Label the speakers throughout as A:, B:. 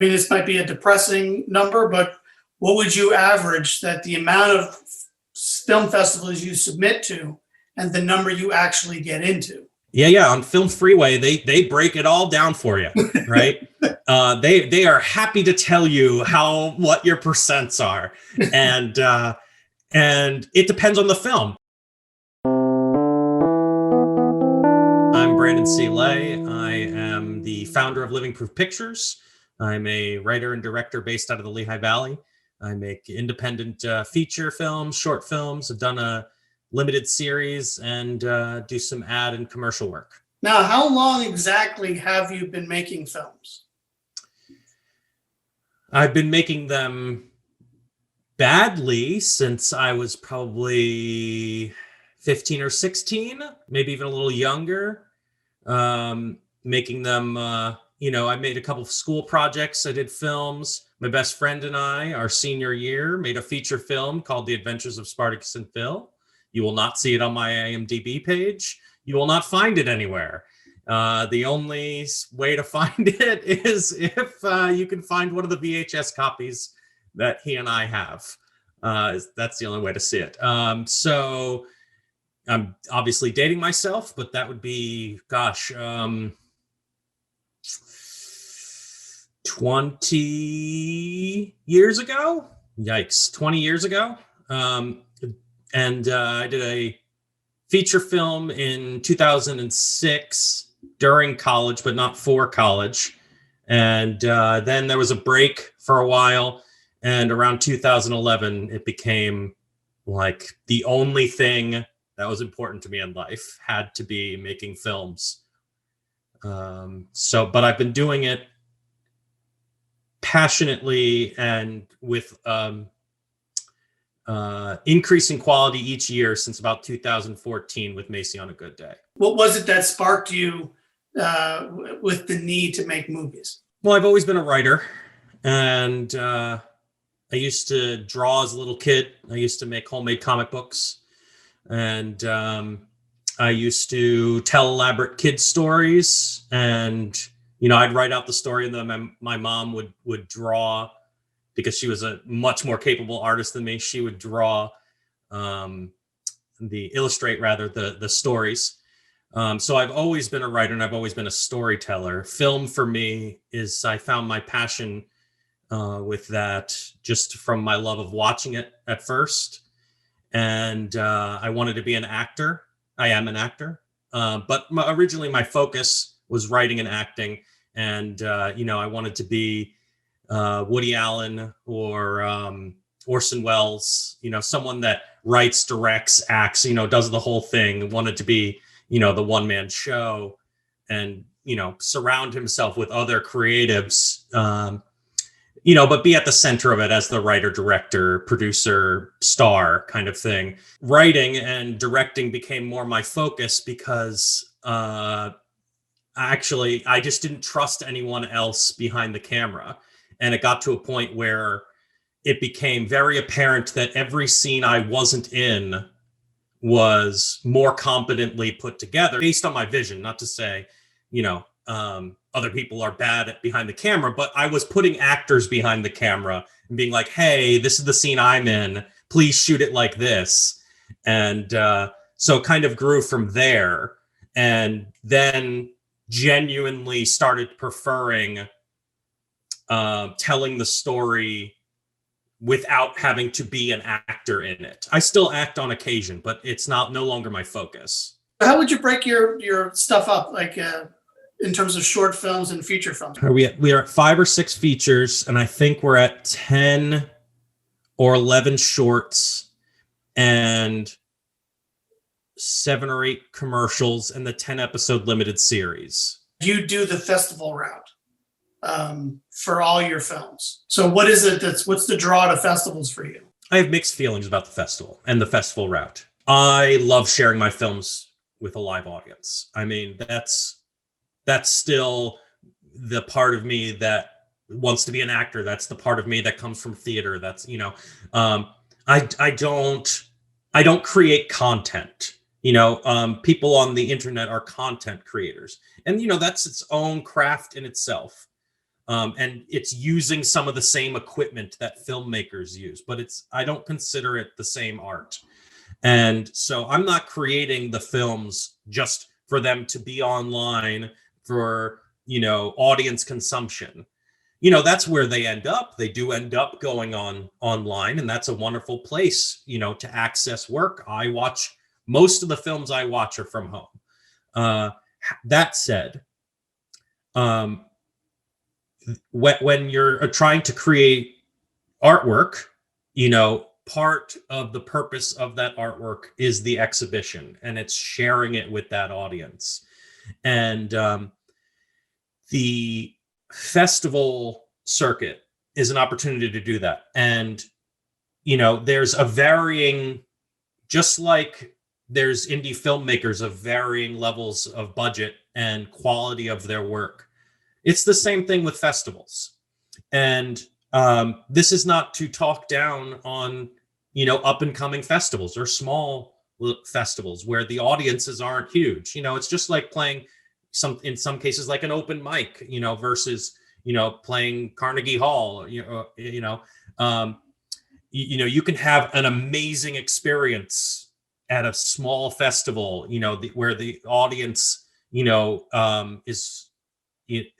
A: I mean, this might be a depressing number, but what would you average that the amount of film festivals you submit to and the number you actually get into?
B: Yeah. On Film Freeway, they break it all down for you, right? They are happy to tell you what your percents are, and it depends on the film. I'm Brandon C. Lay. I am the founder of Living Proof Pictures. I'm a writer and director based out of the Lehigh Valley. I make independent feature films, short films. I've done a limited series and do some ad and commercial work.
A: Now, how long exactly have you been making films?
B: I've been making them badly since I was probably 15 or 16, maybe even a little younger. Making them, I made a couple of school projects. I did films. My best friend and I, our senior year, made a feature film called The Adventures of Spartacus and Phil. You will not see it on my IMDb page. You will not find it anywhere. The only way to find it is if you can find one of the VHS copies that he and I have. That's the only way to see it. So I'm obviously dating myself, but that would be, 20 years ago. Yikes, 20 years ago. And I did a feature film in 2006 during college, but not for college. And then there was a break for a while. And around 2011, it became like the only thing that was important to me in life had to be making films. But I've been doing it passionately and with increasing quality each year since about 2014 with Macy on a Good Day.
A: What was it that sparked you with the need to make movies?
B: Well, I've always been a writer, and I used to draw as a little kid. I used to make homemade comic books, and I used to tell elaborate kids stories, and I'd write out the story, and then my mom would draw, because she was a much more capable artist than me. She would draw, illustrate the stories. So I've always been a writer, and I've always been a storyteller. Film for me I found my passion with that just from my love of watching it at first. And I wanted to be an actor. I am an actor. But originally my focus was writing and acting. And, I wanted to be Woody Allen or Orson Welles, someone that writes, directs, acts, does the whole thing. Wanted to be, the one-man show and, surround himself with other creatives, but be at the center of it as the writer, director, producer, star kind of thing. Writing and directing became more my focus because actually I just didn't trust anyone else behind the camera. And it got to a point where it became very apparent that every scene I wasn't in was more competently put together based on my vision. Not to say, other people are bad at behind the camera, but I was putting actors behind the camera and being like, hey, this is the scene I'm in. Please shoot it like this. And so it kind of grew from there, and then genuinely started preferring telling the story without having to be an actor in it. I still act on occasion, but it's no longer my focus.
A: How would you break your stuff up, like in terms of short films and feature films?
B: We are at 5 or 6 features, and I think we're at 10 or 11 shorts and 7 or 8 commercials and the 10-episode limited series.
A: You do the festival route for all your films. So what is it what's the draw to festivals for you?
B: I have mixed feelings about the festival and the festival route. I love sharing my films with a live audience. I mean, that's still the part of me that wants to be an actor. That's the part of me that comes from theater. That's, I don't create content. People on the internet are content creators, and that's its own craft in itself. And it's using some of the same equipment that filmmakers use, but I don't consider it the same art. And so I'm not creating the films just for them to be online for, audience consumption. That's where they end up. They do end up going online, and that's a wonderful place, to access work. Most of the films I watch are from home. That said, when you're trying to create artwork, part of the purpose of that artwork is the exhibition, and it's sharing it with that audience. And the festival circuit is an opportunity to do that. And, there's a varying, just like there's indie filmmakers of varying levels of budget and quality of their work. It's the same thing with festivals. And this is not to talk down on, up and coming festivals or small festivals where the audiences aren't huge. It's just like playing in some cases like an open mic, versus, playing Carnegie Hall, you can have an amazing experience at a small festival, where the audience, is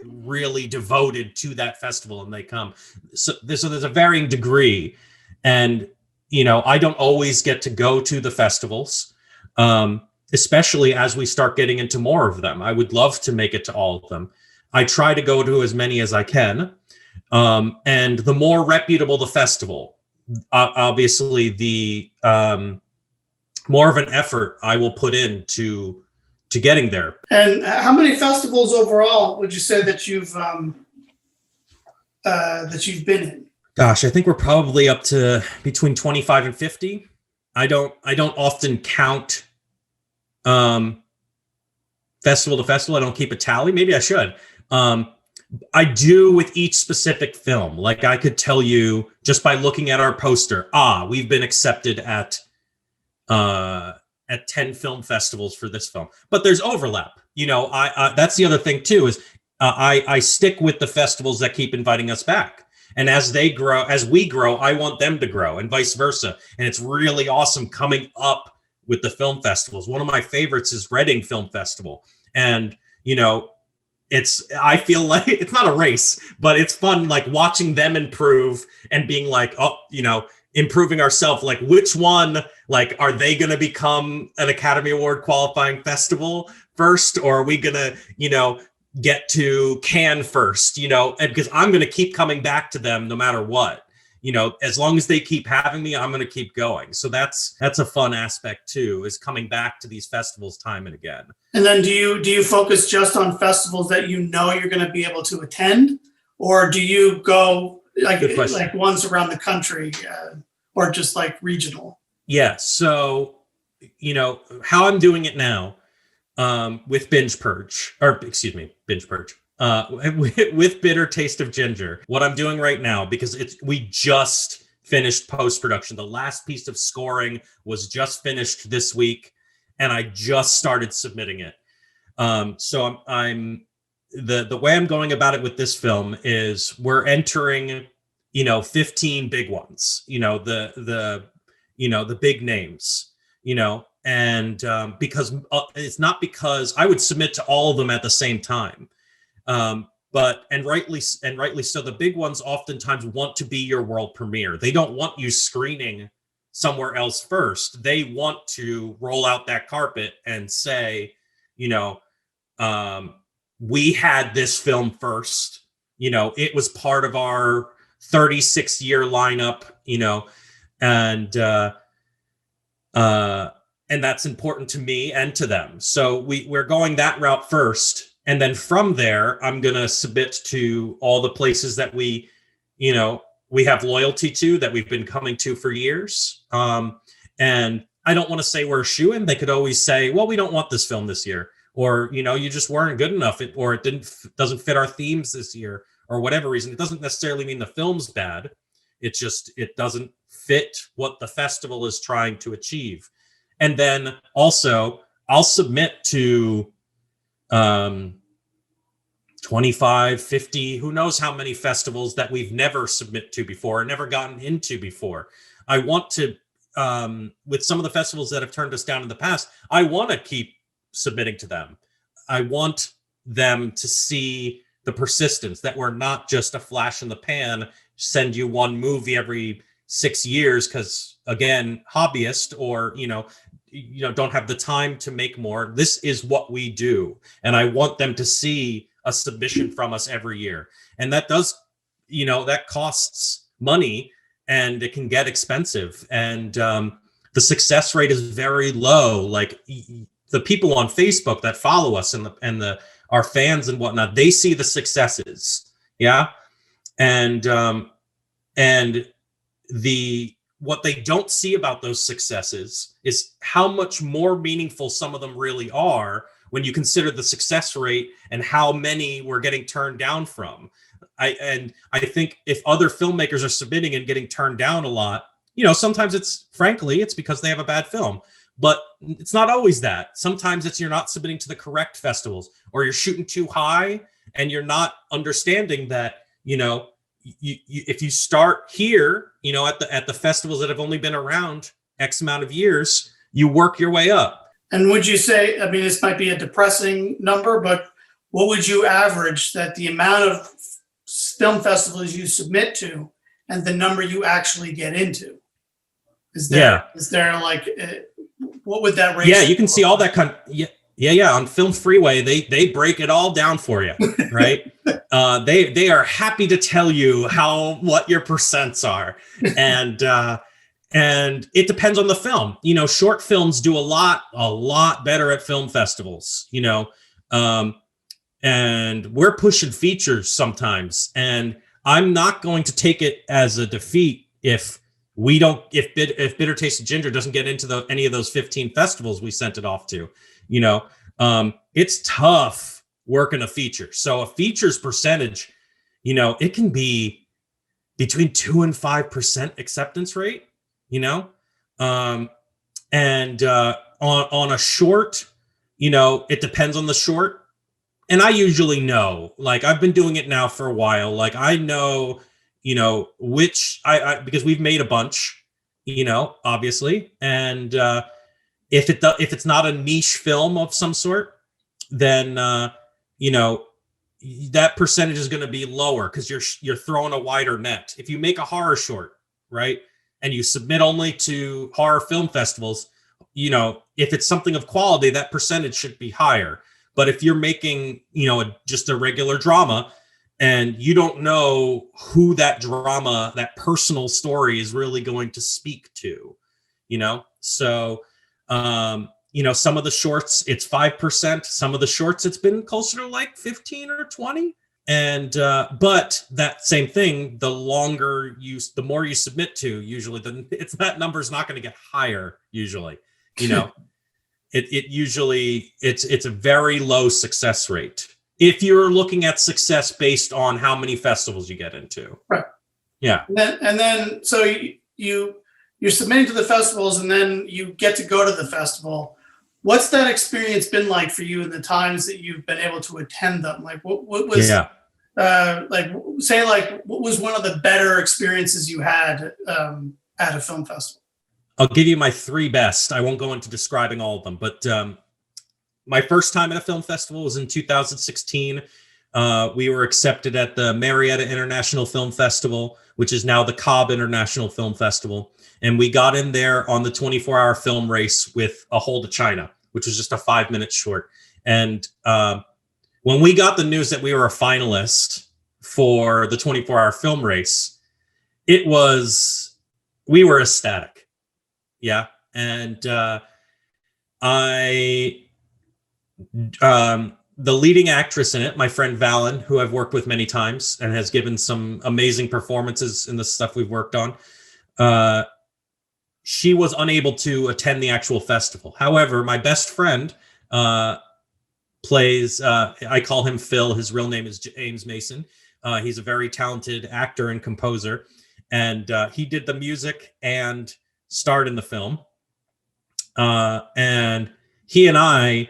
B: really devoted to that festival and they come. So there's a varying degree. And, I don't always get to go to the festivals, especially as we start getting into more of them. I would love to make it to all of them. I try to go to as many as I can. And the more reputable the festival, obviously the more of an effort I will put into getting there.
A: And how many festivals overall would you say that you've been in?
B: Gosh, I think we're probably up to between 25 and 50. I don't often count festival to festival. I don't keep a tally. Maybe I should. I do with each specific film. Like I could tell you just by looking at our poster, we've been accepted at 10 film festivals for this film. But there's overlap. That's the other thing too, is I stick with the festivals that keep inviting us back. And as we grow, I want them to grow and vice versa. And it's really awesome coming up with the film festivals. One of my favorites is Reading Film Festival. And, I feel like it's not a race, but it's fun, like watching them improve and being like, improving ourselves. Like which one, like, are they going to become an Academy Award qualifying festival first? Or are we going to, get to Cannes first, and because I'm going to keep coming back to them no matter what, as long as they keep having me, I'm going to keep going. So that's a fun aspect too, is coming back to these festivals time and again.
A: And then do you focus just on festivals that you're going to be able to attend, or do you go like ones around the country, or just like regional?
B: Yeah. So, how I'm doing it now, with Binge Purge, with Bitter Taste of Ginger. What I'm doing right now, because we just finished post-production. The last piece of scoring was just finished this week, and I just started submitting it. So I'm the way I'm going about it with this film is we're entering, 15 big ones, the big names, and because it's not because I would submit to all of them at the same time. But rightly so, the big ones oftentimes want to be your world premiere. They don't want you screening somewhere else first. They want to roll out that carpet and say, we had this film first. It was part of our 36-year lineup, and that's important to me and to them. So we're going that route first. And then from there, I'm going to submit to all the places that we have loyalty to, that we've been coming to for years. And I don't want to say we're a shoo-in. They could always say, well, we don't want this film this year. Or, you just weren't good enough, or it doesn't fit our themes this year, or whatever reason. It doesn't necessarily mean the film's bad. It's just, it doesn't fit what the festival is trying to achieve. And then also I'll submit to, 25, 50, who knows how many festivals that we've never submit to before, never gotten into before. I want to, with some of the festivals that have turned us down in the past, I want to keep submitting to them. I want them to see the persistence, that we're not just a flash in the pan, send you one movie every 6 years because, again, hobbyist, or don't have the time to make more. This is what we do, and I want them to see a submission from us every year. And that does, that costs money, and it can get expensive. And the success rate is very low. Like, the people on Facebook that follow us and our fans and whatnot, they see the successes. Yeah. And what they don't see about those successes is how much more meaningful some of them really are when you consider the success rate and how many we're getting turned down from. I think if other filmmakers are submitting and getting turned down a lot, sometimes it's because they have a bad film, but it's not always that. Sometimes it's you're not submitting to the correct festivals, or you're shooting too high and you're not understanding that, if you start here, at the festivals that have only been around X amount of years, you work your way up.
A: And would you say, this might be a depressing number, but what would you average that the amount of film festivals you submit to and the number you actually get into? Is there like, what would that ratio?
B: Yeah, you can see all that kind. Yeah. On Film Freeway, they break it all down for you, right? They are happy to tell you what your percents are, and it depends on the film. Short films do a lot better at film festivals. And we're pushing features sometimes, and I'm not going to take it as a defeat if Bitter Taste of Ginger doesn't get into any of those 15 festivals we sent it off to. It's tough working a feature. So a feature's percentage, it can be between 2 and 5% acceptance rate, on a short, it depends on the short. And I usually know, like, I've been doing it now for a while. Like, I know, which because we've made a bunch, obviously. And if it's not a niche film of some sort, then, that percentage is going to be lower because you're throwing a wider net. If you make a horror short, right, and you submit only to horror film festivals, if it's something of quality, that percentage should be higher. But if you're making, just a regular drama, and you don't know who that drama, that personal story is really going to speak to, so, some of the shorts, it's 5%. Some of the shorts, it's been closer to like 15 or 20. And, but that same thing, the more you submit to, usually that number's not going to get higher usually, It usually it's a very low success rate if you're looking at success based on how many festivals you get into.
A: Right.
B: Yeah.
A: And then so you're submitting to the festivals, and then you get to go to the festival. What's that experience been like for you in the times that you've been able to attend them? Like, what was what was one of the better experiences you had at a film festival?
B: I'll give you my 3 best. I won't go into describing all of them, but my first time at a film festival was in 2016. We were accepted at the Marietta International Film Festival, which is now the Cobb International Film Festival. And we got in there on the 24-hour film race with A Hole to China, which was just a 5-minute short. And when we got the news that we were a finalist for the 24-hour film race, we were ecstatic. Yeah. And the leading actress in it, my friend Valen, who I've worked with many times and has given some amazing performances in the stuff we've worked on, she was unable to attend the actual festival. However, my best friend plays, I call him Phil. His real name is James Mason. He's a very talented actor and composer. And he did the music and starred in the film. And he and I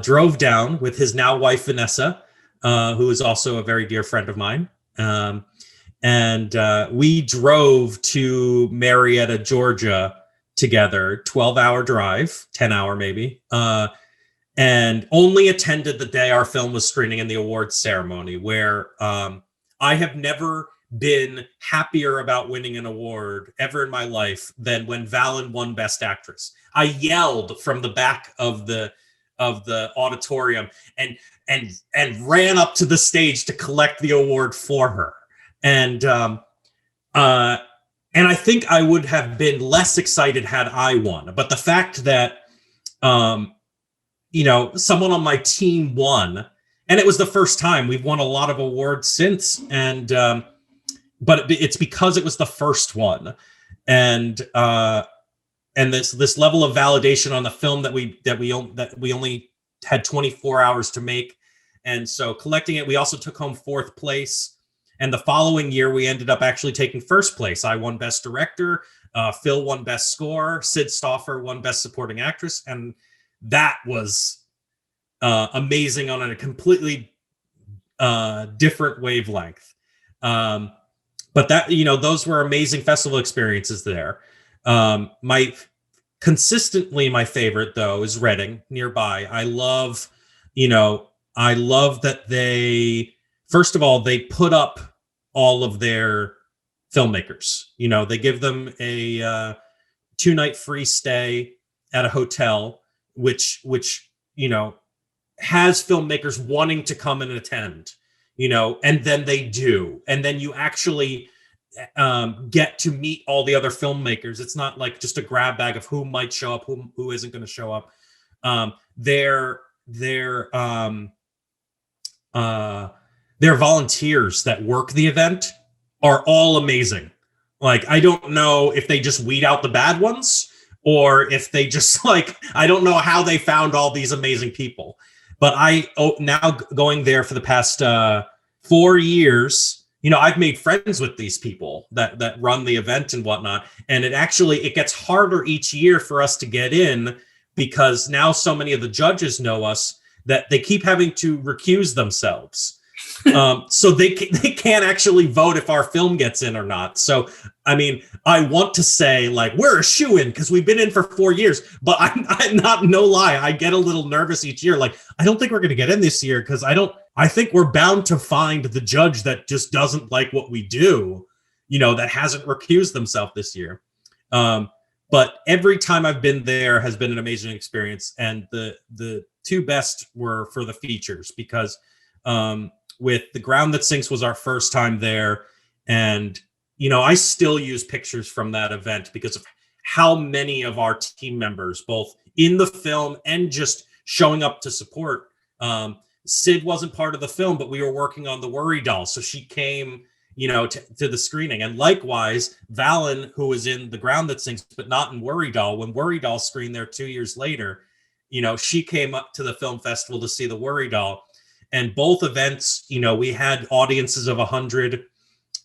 B: drove down with his now wife, Vanessa, who is also a very dear friend of mine. And we drove to Marietta, Georgia together, 12-hour drive, 10-hour maybe, and only attended the day our film was screening in the awards ceremony, where I have never been happier about winning an award ever in my life than when Valen won Best Actress. I yelled from the back of the auditorium and ran up to the stage to collect the award for her. And I think I would have been less excited had I won. But the fact that someone on my team won, and it was the first time. We've won a lot of awards since, and but it's because it was the first one, and this level of validation on the film that we only had 24 hours to make, and so collecting it, we also took home 4th place. And the following year, we ended up actually taking 1st place. I won Best Director, Phil won Best Score, Sid Stauffer won Best Supporting Actress, and that was amazing on a completely different wavelength. But that, those were amazing festival experiences there. Consistently my favorite though is Reading nearby. I love that first of all, they put up all of their filmmakers. They give them a 2-night free stay at a hotel, which has filmmakers wanting to come and attend, and then they do. And then you actually get to meet all the other filmmakers. It's not like just a grab bag of who might show up, who isn't going to show up. Their volunteers that work the event are all amazing. Like, I don't know if they just weed out the bad ones or if they just I don't know how they found all these amazing people. But now going there for the past 4 years, I've made friends with these people that run the event and whatnot. And it gets harder each year for us to get in because now so many of the judges know us that they keep having to recuse themselves. So they can't actually vote if our film gets in or not. So, I mean, I want to say we're a shoo-in because we've been in for 4 years, but I'm not, no lie, I get a little nervous each year. I don't think we're going to get in this year because I think we're bound to find the judge that just doesn't like what we do, that hasn't recused themselves this year. But every time I've been there has been an amazing experience. And the 2 best were for the features because, with The Ground That Sinks was our first time there. And, I still use pictures from that event because of how many of our team members, both in the film and just showing up to support. Sid wasn't part of the film, but we were working on the Worry Doll. So she came, to the screening. And likewise, Valen, who was in The Ground That Sinks, but not in Worry Doll, when Worry Doll screened there 2 years later, she came up to the film festival to see the Worry Doll. And both events, we had audiences of 100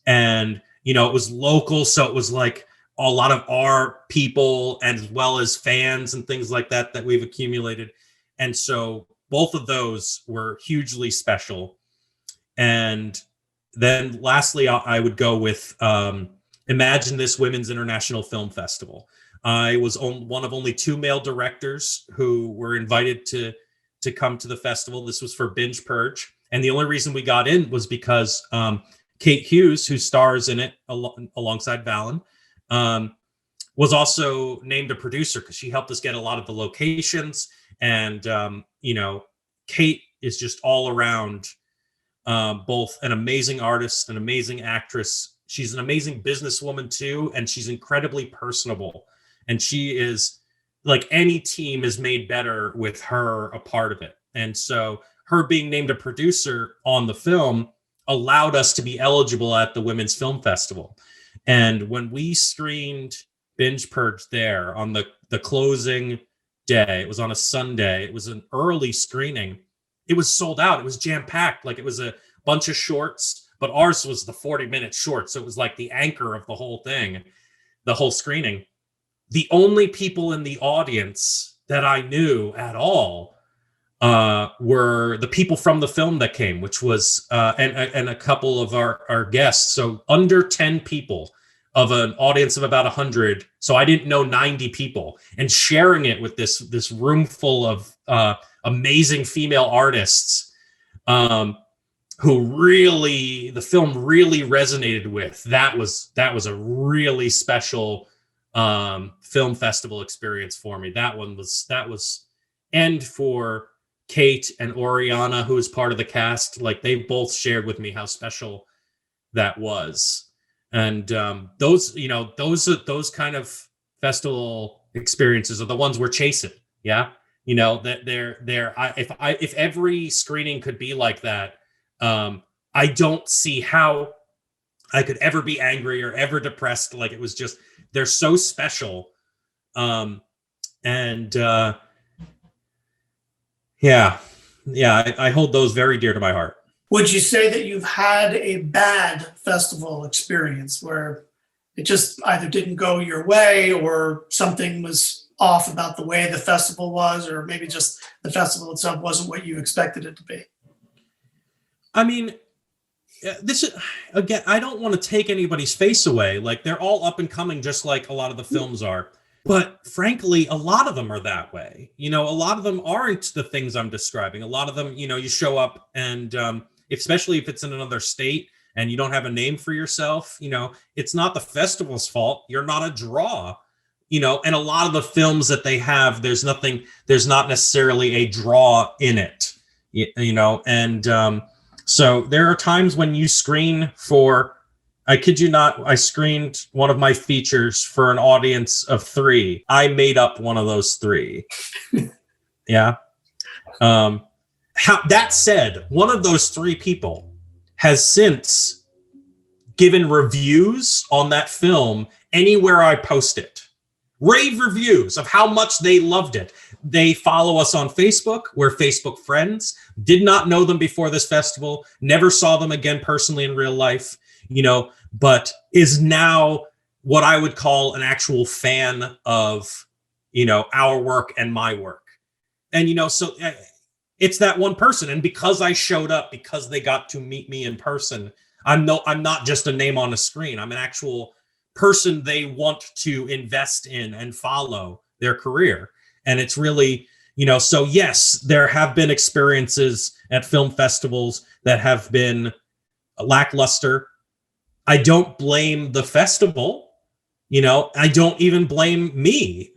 B: and, it was local. So it was a lot of our people as well as fans and things like that we've accumulated. And so both of those were hugely special. And then lastly, I would go with Imagine This Women's International Film Festival. I was one of only 2 male directors who were invited to come to the festival. This was for Binge Purge. And the only reason we got in was because Kate Hughes, who stars in it alongside Valen, was also named a producer because she helped us get a lot of the locations. And, Kate is just all around both an amazing artist, an amazing actress. She's an amazing businesswoman too. And she's incredibly personable. And she is any team is made better with her a part of it. And so her being named a producer on the film allowed us to be eligible at the Women's Film Festival. And when we screened Binge Purge there on the closing day, it was on a Sunday, it was an early screening. It was sold out. It was jam-packed. It was a bunch of shorts, but ours was the 40-minute short. So it was the anchor of the whole thing, the whole screening. The only people in the audience that I knew at all were the people from the film that came, which was and a couple of our guests. So under 10 people of an audience of about 100. So I didn't know 90 people, and sharing it with this room full of amazing female artists who really the film really resonated with. That was a really special film festival experience for me. That was, and for Kate and Oriana, who is part of the cast, like they both shared with me how special that was. And those kind of festival experiences are the ones we're chasing. Yeah, that if every screening could be like that, I don't see how I could ever be angry or ever depressed. Like, it was just, they're so special. I hold those very dear to my heart.
A: Would you say that you've had a bad festival experience where it just either didn't go your way, or something was off about the way the festival was, or maybe just the festival itself wasn't what you expected it to be?
B: I mean, this is, again, I don't want to take anybody's face away. Like, they're all up and coming, just like a lot of the films are. But frankly, a lot of them are that way. A lot of them aren't the things I'm describing. A lot of them, you show up and especially if it's in another state and you don't have a name for yourself, it's not the festival's fault. You're not a draw, and a lot of the films that they have, there's not necessarily a draw in it, and so there are times when you screen for, I kid you not, I screened one of my features for an audience of 3. I made up one of those 3. Yeah. That said, one of those 3 people has since given reviews on that film anywhere I post it. Rave reviews of how much they loved it. They follow us on Facebook. We're Facebook friends. Did not know them before this festival. Never saw them again personally in real life. But is now what I would call an actual fan of, our work and my work. And, so it's that one person. And because I showed up, because they got to meet me in person, I'm not just a name on a screen. I'm an actual person they want to invest in and follow their career. And it's really, so yes, there have been experiences at film festivals that have been lackluster. I don't blame the festival, I don't even blame me.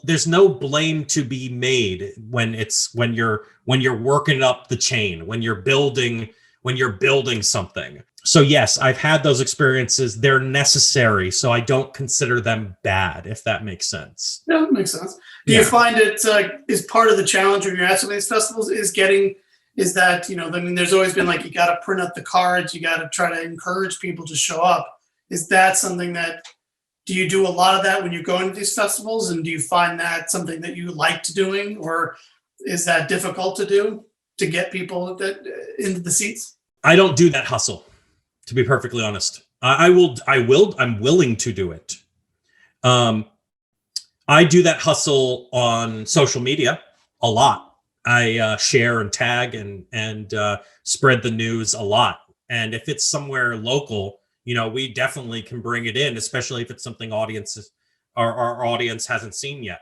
B: There's no blame to be made when you're working up the chain, when you're building something. So yes, I've had those experiences. They're necessary. So I don't consider them bad, if that makes sense.
A: Yeah, that makes sense. Do you find it is part of the challenge when you're at some of these festivals is that, there's always been like, you got to print up the cards, you got to try to encourage people to show up. Is that something do you do a lot of that when you're going to these festivals? And do you find that something that you like to doing, or is that difficult to do to get people into the seats?
B: I don't do that hustle, to be perfectly honest. I'm willing to do it. I do that hustle on social media a lot. I share and tag and spread the news a lot. And if it's somewhere local, we definitely can bring it in, especially if it's something our audience hasn't seen yet.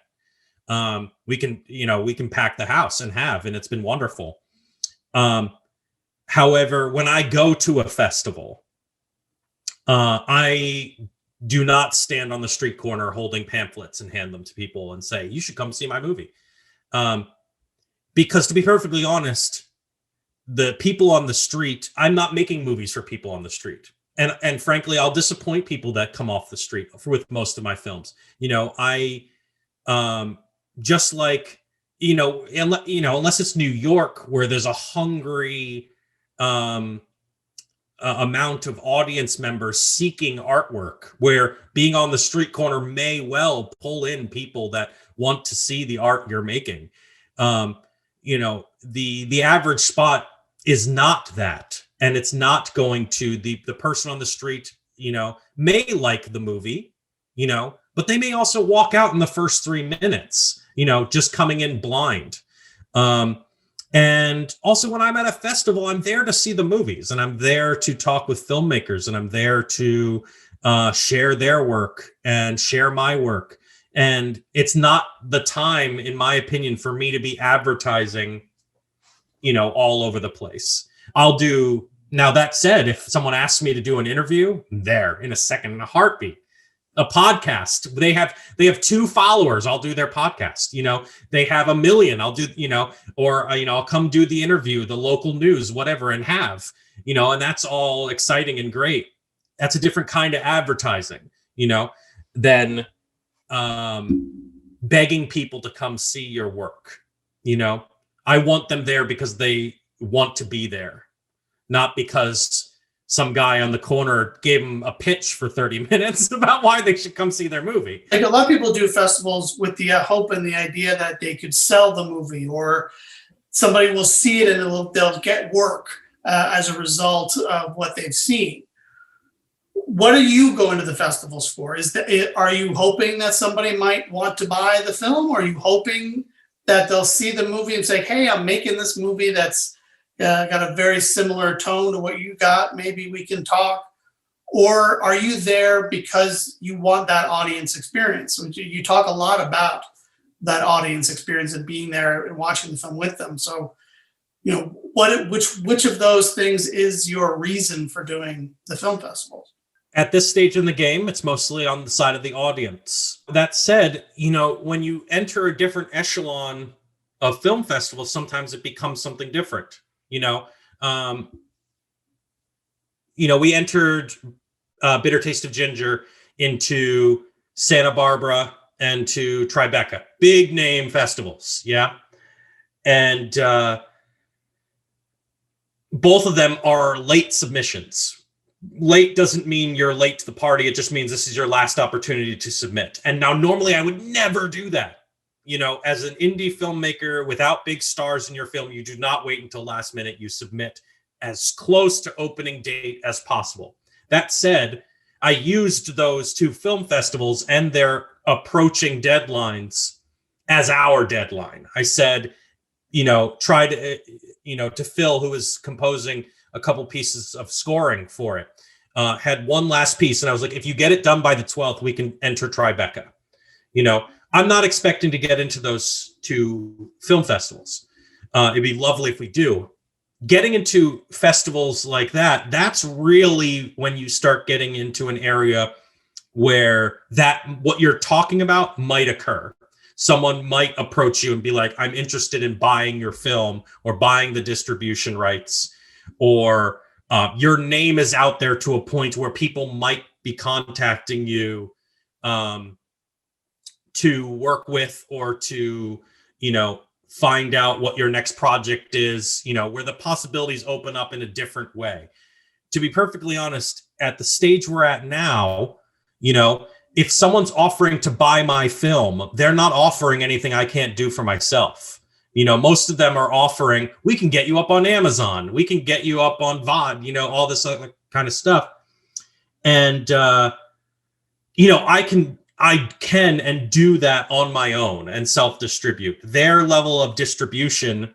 B: We can pack the house and it's been wonderful. However, when I go to a festival, I do not stand on the street corner holding pamphlets and hand them to people and say, you should come see my movie. Because to be perfectly honest, the people on the street, I'm not making movies for people on the street. And frankly, I'll disappoint people that come off the street with most of my films. I just like, unless it's New York where there's a hungry amount of audience members seeking artwork, where being on the street corner may well pull in people that want to see the art you're making. The average spot is not that. And it's not going to the person on the street, may like the movie, but they may also walk out in the first 3 minutes, just coming in blind. And also when I'm at a festival, I'm there to see the movies, and I'm there to talk with filmmakers, and I'm there to share their work and share my work. And it's not the time, in my opinion, for me to be advertising, all over the place. I'll do, now that said, if someone asks me to do an interview, I'm there in a second, in a heartbeat. A podcast, they have 2 followers, I'll do their podcast. They have 1 million, I'll do, or I'll come do the interview, the local news, whatever, and and that's all exciting and great. That's a different kind of advertising, than begging people to come see your work. I want them there because they want to be there, not because some guy on the corner gave them a pitch for 30 minutes about why they should come see their movie.
A: Like, a lot of people do festivals with the hope and the idea that they could sell the movie, or somebody will see it and they'll get work as a result of what they've seen. What are you going to the festivals for? Are you hoping that somebody might want to buy the film? Or are you hoping that they'll see the movie and say, hey, I'm making this movie that's got a very similar tone to what you got, maybe we can talk? Or are you there because you want that audience experience? You talk a lot about that audience experience and being there and watching the film with them. So, which of those things is your reason for doing the film festivals?
B: At this stage in the game, it's mostly on the side of the audience. That said, when you enter a different echelon of film festivals, sometimes it becomes something different. We entered Bitter Taste of Ginger into Santa Barbara and to Tribeca, big name festivals. Yeah. And both of them are late submissions. Late doesn't mean you're late to the party. It just means this is your last opportunity to submit. And now normally I would never do that. As an indie filmmaker without big stars in your film, you do not wait until last minute. You submit as close to opening date as possible. That said, I used those 2 film festivals and their approaching deadlines as our deadline. I said, try to, to Phil, who was composing a couple pieces of scoring for it, had one last piece. And I was like, if you get it done by the 12th, we can enter Tribeca. I'm not expecting to get into those 2 film festivals. It'd be lovely if we do. Getting into festivals like that, that's really when you start getting into an area where what you're talking about might occur. Someone might approach you and be like, I'm interested in buying your film or buying the distribution rights, or your name is out there to a point where people might be contacting you to work with, or to, find out what your next project is, where the possibilities open up in a different way. To be perfectly honest, at the stage we're at now, if someone's offering to buy my film, they're not offering anything I can't do for myself. Most of them are offering, we can get you up on Amazon, we can get you up on VOD, all this other kind of stuff. And, I can and do that on my own and self-distribute. Their level of distribution,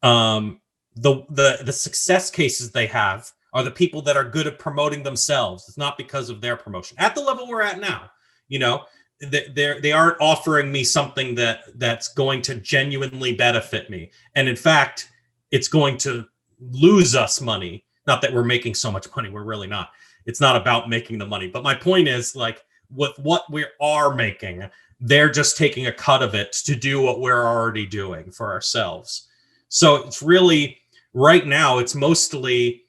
B: the success cases they have are the people that are good at promoting themselves. It's not because of their promotion. At the level we're at now, they aren't offering me something that's going to genuinely benefit me. And in fact, it's going to lose us money. Not that we're making so much money. We're really not. It's not about making the money. But my point is, like, with what we are making, they're just taking a cut of it to do what we're already doing for ourselves. So it's really, right now, it's mostly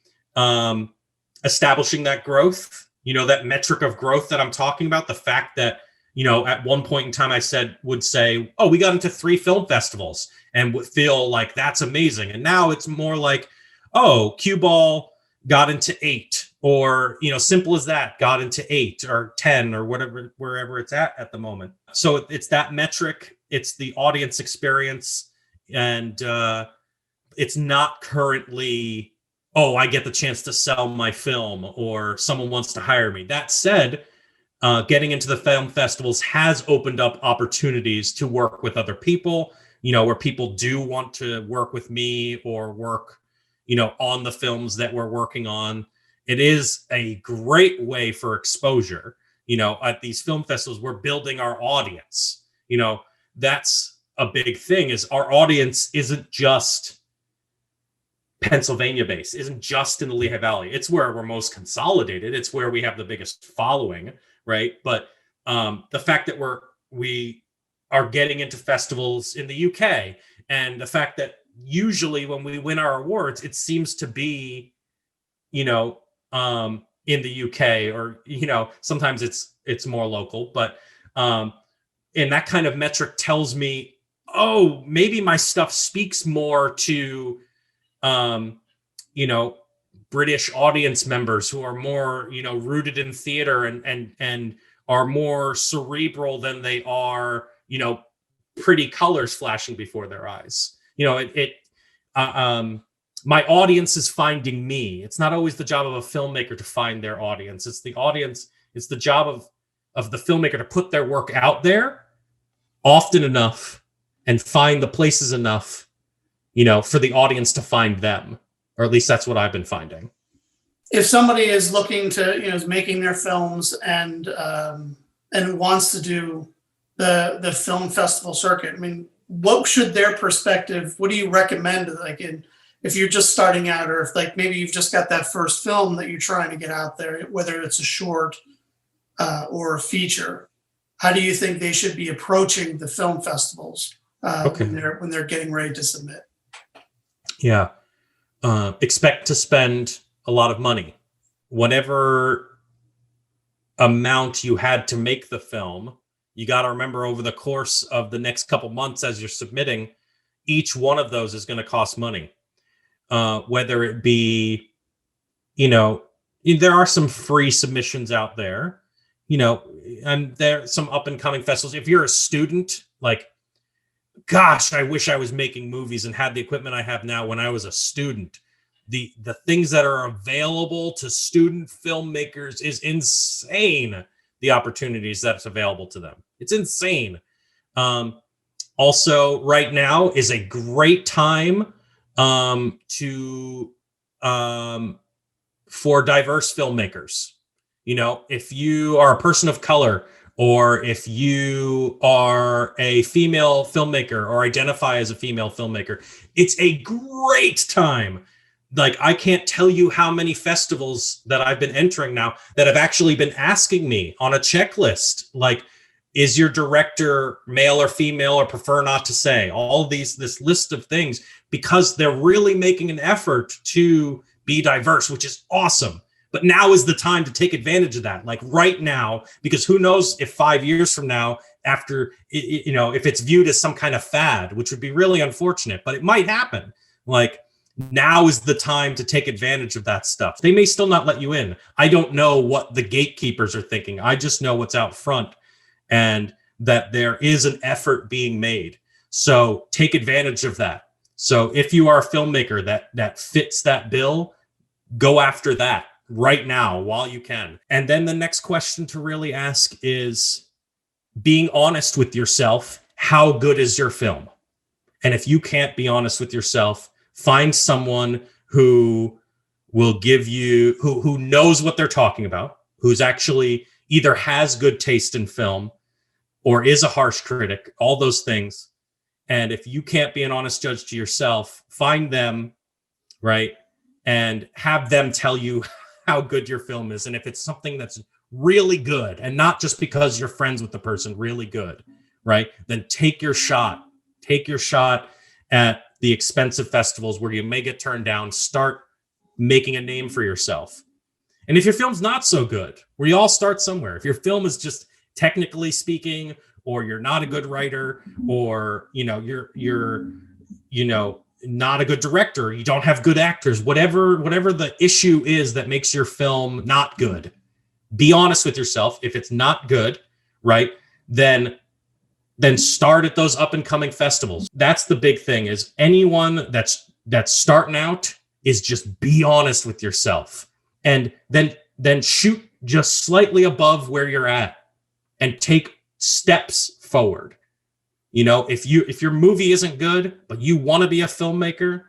B: establishing that growth, that metric of growth that I'm talking about. The fact that, at one point in time, I would say, oh, we got into 3 film festivals and would feel like that's amazing. And now it's more like, oh, Cue Ball got into 8, or, simple as that, got into 8 or 10 or whatever, wherever it's at the moment. So it's that metric, it's the audience experience, and it's not currently, oh, I get the chance to sell my film or someone wants to hire me. That said, getting into the film festivals has opened up opportunities to work with other people, where people do want to work with me or work, on the films that we're working on. It is a great way for exposure. At these film festivals, we're building our audience. That's a big thing, is our audience isn't just Pennsylvania based, isn't just in the Lehigh Valley. It's where we're most consolidated. It's where we have the biggest following, right? But the fact that we are getting into festivals in the UK, and the fact that usually when we win our awards, it seems to be, in the UK, or sometimes it's more local, but and that kind of metric tells me, oh, maybe my stuff speaks more to British audience members who are more rooted in theater and are more cerebral than they are pretty colors flashing before their eyes. My audience is finding me. It's not always the job of a filmmaker to find their audience. It's the audience. It's the job of the filmmaker to put their work out there often enough and find the places enough, for the audience to find them. Or at least that's what I've been finding.
A: If somebody is looking to, is making their films and wants to do the film festival circuit, I mean, what should their perspective, what do you recommend? If you're just starting out, or if maybe you've just got that first film that you're trying to get out there, whether it's a short or a feature, how do you think they should be approaching the film festivals when they're getting ready to submit?
B: Yeah. Expect to spend a lot of money. Whatever amount you had to make the film, you got to remember over the course of the next couple months as you're submitting, each one of those is going to cost money. Whether it be, there are some free submissions out there, and there are some up and coming festivals. If you're a student, gosh, I wish I was making movies and had the equipment I have now when I was a student. The things that are available to student filmmakers is insane. The opportunities that's available to them. It's insane. Also, right now is a great time for diverse filmmakers. If you are a person of color, or if you are a female filmmaker or identify as a female filmmaker, it's a great time. I can't tell you how many festivals that I've been entering now that have actually been asking me on a checklist, is your director male or female, or prefer not to say? All this list of things, because they're really making an effort to be diverse, which is awesome. But now is the time to take advantage of that, right now, because who knows if 5 years from now, after, if it's viewed as some kind of fad, which would be really unfortunate, but it might happen. Now is the time to take advantage of that stuff. They may still not let you in. I don't know what the gatekeepers are thinking. I just know what's out front, and that there is an effort being made. So take advantage of that. So if you are a filmmaker that fits that bill, go after that right now while you can. And then the next question to really ask is being honest with yourself. How good is your film? And if you can't be honest with yourself, find someone who will give you, who knows what they're talking about, who's actually either has good taste in film or is a harsh critic, all those things. And if you can't be an honest judge to yourself, find them, right? And have them tell you how good your film is. And if it's something that's really good, and not just because you're friends with the person, really good, right? Then take your shot. Take your shot at the expensive festivals where you may get turned down. Start making a name for yourself. And if your film's not so good, we all start somewhere. If your film is just technically speaking, or you're not a good writer, or you're not a good director, you don't have good actors, whatever the issue is that makes your film not good, be honest with yourself. If it's not good, right, then start at those up and coming festivals. That's the big thing, is anyone that's starting out, is just be honest with yourself, and then shoot just slightly above where you're at and take steps forward. You know, if your movie isn't good, but you want to be a filmmaker,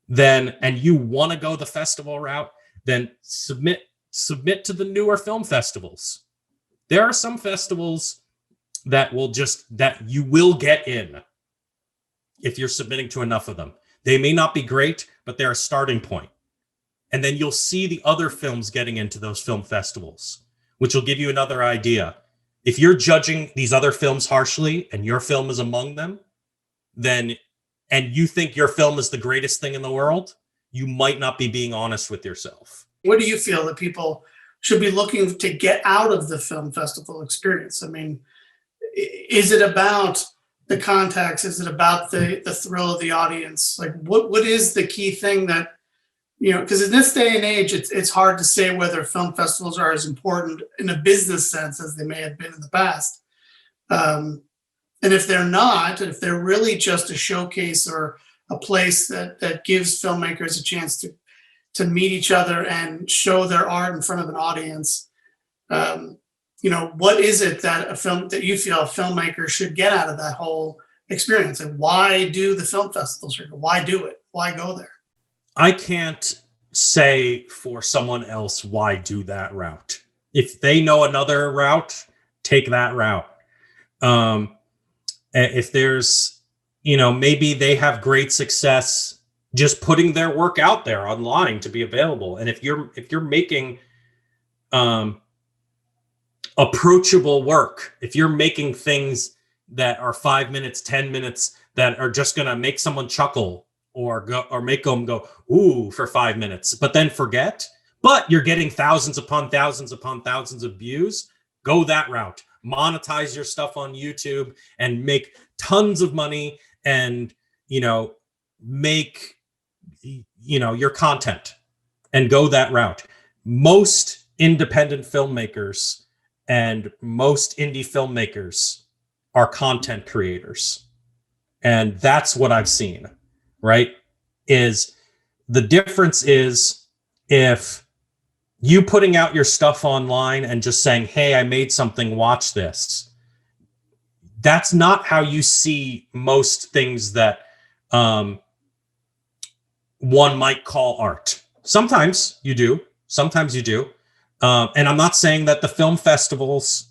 B: then, and you want to go the festival route, then submit to the newer film festivals. There are some festivals that you will get in if you're submitting to enough of them. They may not be great, but they're a starting point. And then you'll see the other films getting into those film festivals, which will give you another idea. If you're judging these other films harshly and your film is among them, then, and you think your film is the greatest thing in the world, you might not be being honest with yourself.
A: What do you feel that people should be looking to get out of the film festival experience? I mean, is it about the context? Is it about the thrill of the audience? Like, what is the key thing that, you know, because in this day and age, it's hard to say whether film festivals are as important in a business sense as they may have been in the past. And if they're not, if they're really just a showcase or a place that gives filmmakers a chance to meet each other and show their art in front of an audience, you know, what is it that you feel a filmmaker should get out of that whole experience? And why do the film festivals? Why do it? Why go there?
B: I can't say for someone else why do that route. If they know another route, take that route. If there's, you know, maybe they have great success just putting their work out there online to be available. And if you're making approachable work, if you're making things that are 5 minutes, 10 minutes, that are just going to make someone chuckle or make them go, ooh, for 5 minutes, but then forget, but you're getting thousands upon thousands upon thousands of views, go that route. Monetize your stuff on YouTube and make tons of money and, you know, make, you know, your content and go that route. Most independent filmmakers and most indie filmmakers are content creators. And that's what I've seen, right? Is the difference is if you putting out your stuff online and just saying, hey, I made something, watch this. That's not how you see most things that one might call art. Sometimes you do. And I'm not saying that the film festivals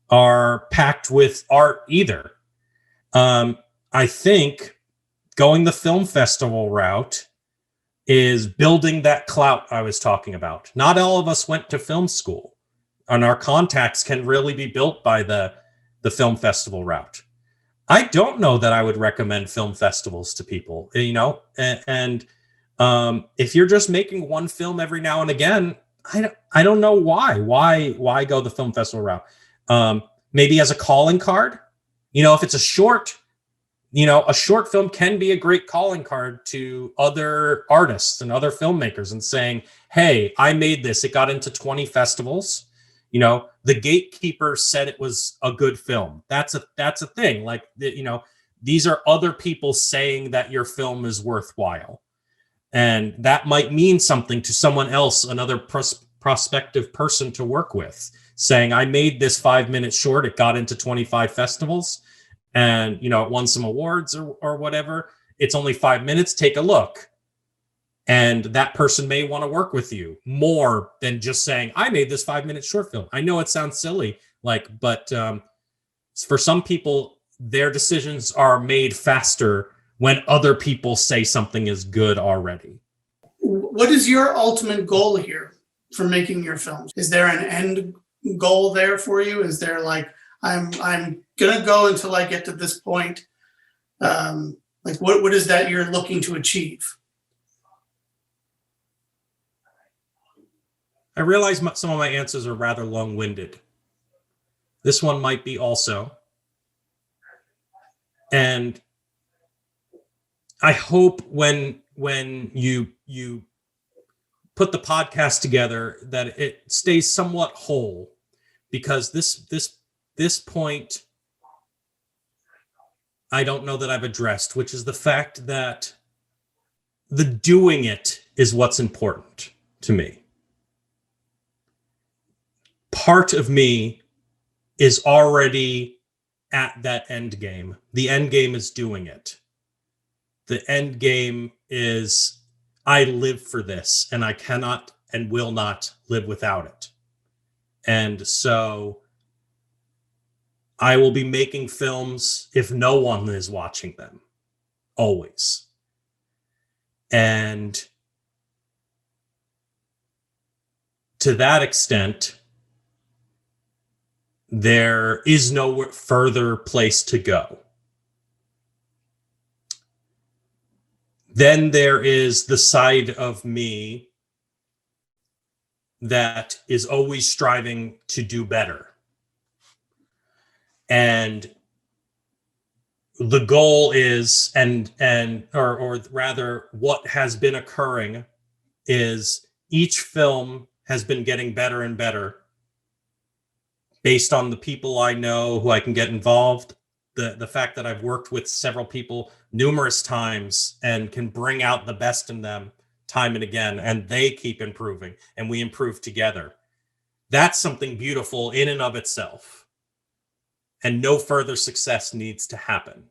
B: are packed with art either. I think going the film festival route is building that clout I was talking about. Not all of us went to film school, and our contacts can really be built by the film festival route. I don't know that I would recommend film festivals to people, you know, and if you're just making one film every now and again, I don't know why go the film festival route. Maybe as a calling card, you know, if it's a short, you know, a short film can be a great calling card to other artists and other filmmakers and saying, hey, I made this. It got into 20 festivals. You know, the gatekeeper said it was a good film. That's a thing. Like, you know, these are other people saying that your film is worthwhile. And that might mean something to someone else, another prospective person to work with, saying, I made this 5 minute short. It got into 25 festivals. And, you know, it won some awards or whatever. It's only 5 minutes. Take a look. And that person may want to work with you more than just saying, I made this 5 minute short film. I know it sounds silly, but for some people, their decisions are made faster when other people say something is good already.
A: What is your ultimate goal here for making your films? Is there an end goal there for you? Is there like, I'm gonna go until I get to this point? Like what is that you're looking to achieve?
B: I realize some of my answers are rather long-winded. This one might be also. And I hope when you put the podcast together that it stays somewhat whole, because this point I don't know that I've addressed, which is the fact that the doing it is what's important to me. Part of me is already at that end game. The end game is doing it. The end game is I live for this, and I cannot and will not live without it. And so I will be making films if no one is watching them, always. And to that extent, there is no further place to go. Then there is the side of me that is always striving to do better. And the goal is, or rather what has been occurring is each film has been getting better and better based on the people I know who I can get involved. The fact that I've worked with several people numerous times and can bring out the best in them time and again, and they keep improving and we improve together. That's something beautiful in and of itself. And no further success needs to happen.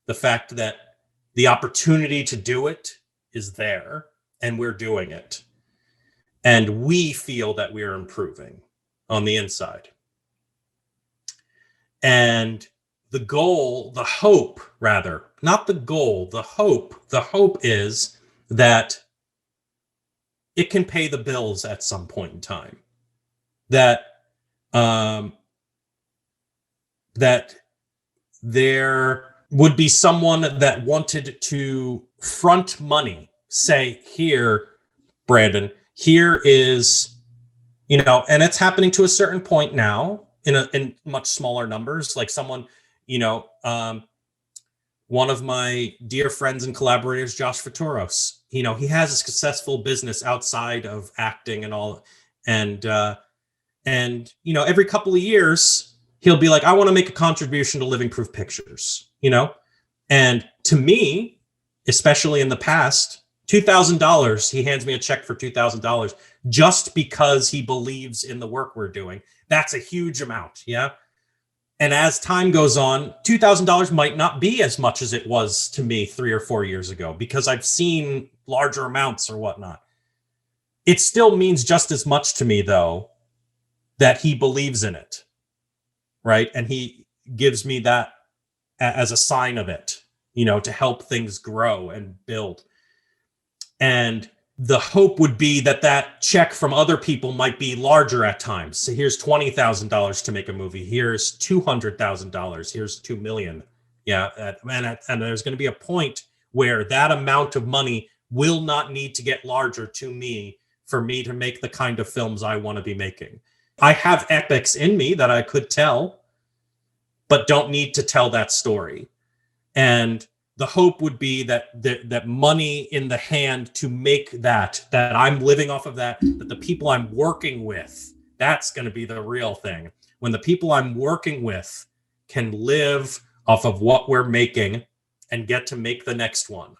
B: The fact that the opportunity to do it is there and we're doing it. And we feel that we're improving on the inside. And the goal, the hope, rather, not the goal, the hope is that it can pay the bills at some point in time. That that there would be someone that wanted to front money, say, here, Brandon, here is, and it's happening to a certain point now in much smaller numbers, like someone, one of my dear friends and collaborators, Josh Fatoros, he has a successful business outside of acting and all. And every couple of years, he'll be like, I want to make a contribution to Living Proof Pictures, And to me, especially in the past, $2,000, he hands me a check for $2,000 just because he believes in the work we're doing. That's a huge amount, yeah? And as time goes on, $2,000 might not be as much as it was to me 3 or 4 years ago because I've seen larger amounts or whatnot. It still means just as much to me, though, that he believes in it, right? And he gives me that as a sign of it, to help things grow and build. And the hope would be that check from other people might be larger at times. So here's $20,000 to make a movie. Here's $200,000. Here's $2 million. Yeah. And there's going to be a point where that amount of money will not need to get larger to me for me to make the kind of films I want to be making. I have epics in me that I could tell, but don't need to tell that story. And the hope would be that money in the hand to make that I'm living off of that the people I'm working with, that's going to be the real thing. When the people I'm working with can live off of what we're making and get to make the next one.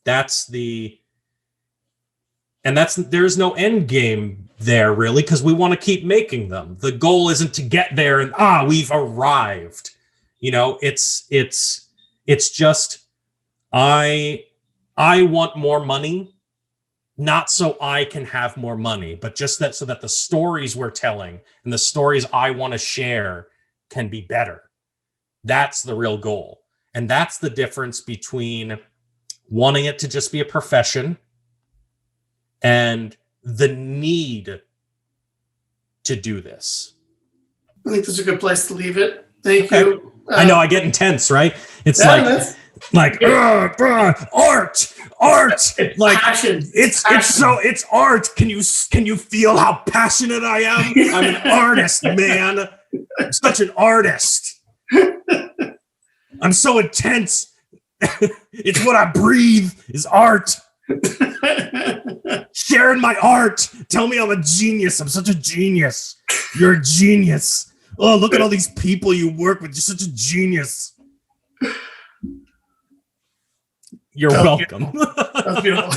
B: There's no end game there really, because we want to keep making them. The goal isn't to get there and we've arrived. It's just I want more money, not so I can have more money, but just so that the stories we're telling and the stories I want to share can be better. That's the real goal. And that's the difference between wanting it to just be a profession and the need to do this.
A: I think that's a good place to leave it. Thank you.
B: I know I get intense, right? It's like art, like
A: passion.
B: It's art. Can you feel how passionate I am? I'm an artist, man. I'm such an artist. I'm so intense. It's what I breathe is art. Sharing my art. Tell me I'm a genius. I'm such a genius. You're a genius. Oh, look at all these people you work with. You're such a genius. You're welcome.
A: Beautiful. That's beautiful.